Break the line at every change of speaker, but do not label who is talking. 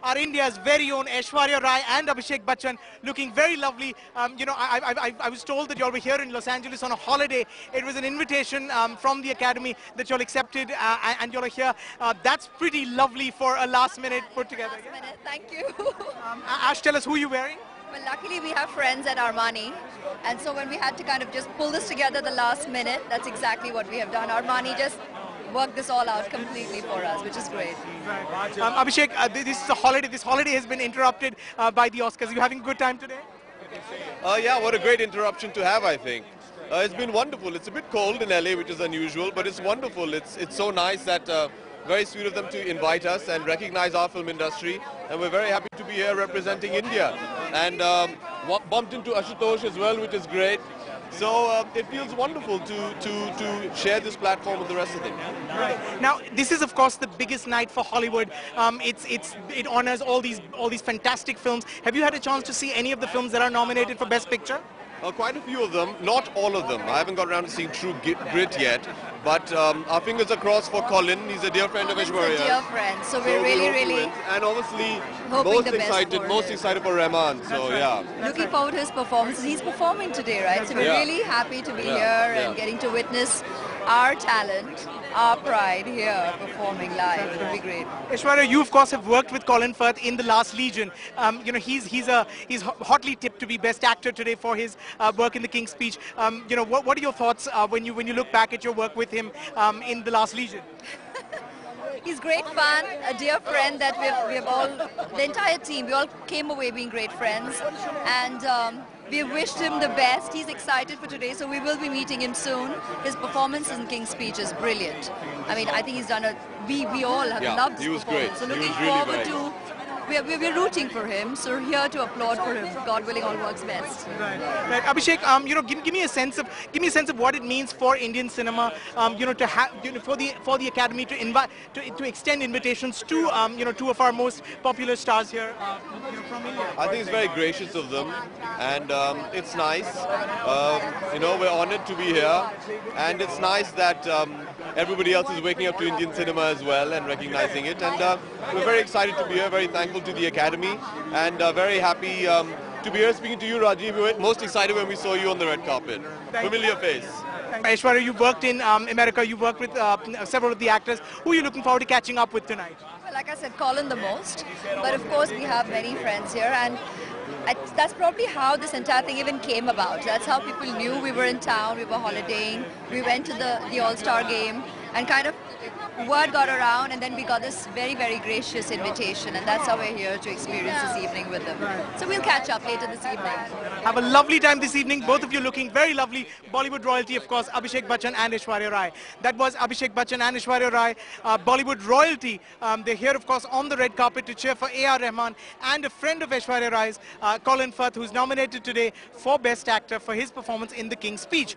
Our India's very own Aishwarya Rai and Abhishek Bachchan looking very lovely. I was told that you all were here in Los Angeles on a holiday. It was an invitation from the Academy that you all accepted and you all are here. That's pretty lovely for a last minute put together.
Last minute, thank you.
Ash, tell us who you're wearing.
Well, luckily we have friends at Armani, and so when we had to kind of just pull this together the last minute, that's exactly what we have done. Armani just worked this all out completely for us, which is great.
Abhishek, this is a holiday. This holiday has been interrupted by the Oscars. Are you having a good time today?
Yeah, what a great interruption to have, I think. It's been wonderful. It's a bit cold in LA, which is unusual, but it's wonderful. It's so nice that very sweet of them to invite us and recognize our film industry, and we're very happy to be here representing India. And bumped into Ashutosh as well, which is great. So it feels wonderful to share this platform with the rest of them.
Right. Now, this is of course the biggest night for Hollywood. It honors all these fantastic films. Have you had a chance to see any of the films that are nominated for Best Picture?
Quite a few of them, not all of them. I haven't got around to seeing True Grit yet, but our fingers are crossed for Colin. He's a dear friend of Aishwarya.
He's a dear friend, so we're really
and obviously
most
excited for Rahman. So yeah,
looking forward to his performance. He's performing today, right? So we're really happy to be here and getting to witness our talent, our pride here performing live. It'll be great.
Aishwarya, you of course have worked with Colin Firth in The Last Legion. He's hotly tipped to be Best Actor today for his work in The King's Speech. What are your thoughts when you look back at your work with him in The Last Legion?
He's great fun, a dear friend that we've all, the entire team, we all came away being great friends, and we wished him the best. He's excited for today, so we will be meeting him soon. His performance in King's Speech is brilliant. I mean, I think he's done we all have loved his performance. So looking forward to, we're rooting for him, so we're here to applaud for him. God willing, all works best.
Right. Abhishek, give me a sense of what it means for Indian cinema, to have, for the Academy to invite, to extend invitations to, two of our most popular stars here, from India.
I think it's very gracious of them, and it's nice. We're honored to be here, and it's nice that everybody else is waking up to Indian cinema as well and recognizing it, and we're very excited to be here, very thankful to the Academy, and very happy to be here speaking to you, Rajiv. We were most excited when we saw you on the red carpet. Familiar face.
Aishwarya, you worked in America, you worked with several of the actors. Who are you looking forward to catching up with tonight?
Well, like I said, Colin the most, but of course we have many friends here, and that's probably how this entire thing even came about. That's how people knew we were in town, we were holidaying, we went to the All-Star game, and kind of word got around, and then we got this very, very gracious invitation, and that's how we're here to experience this evening with them. So we'll catch up later this evening.
Have a lovely time this evening. Both of you looking very lovely. Bollywood royalty, of course, Abhishek Bachchan and Aishwarya Rai. That was Abhishek Bachchan and Aishwarya Rai, Bollywood royalty. They're here, of course, on the red carpet to cheer for A.R. Rahman and a friend of Aishwarya Rai's, Colin Firth, who's nominated today for Best Actor for his performance in The King's Speech.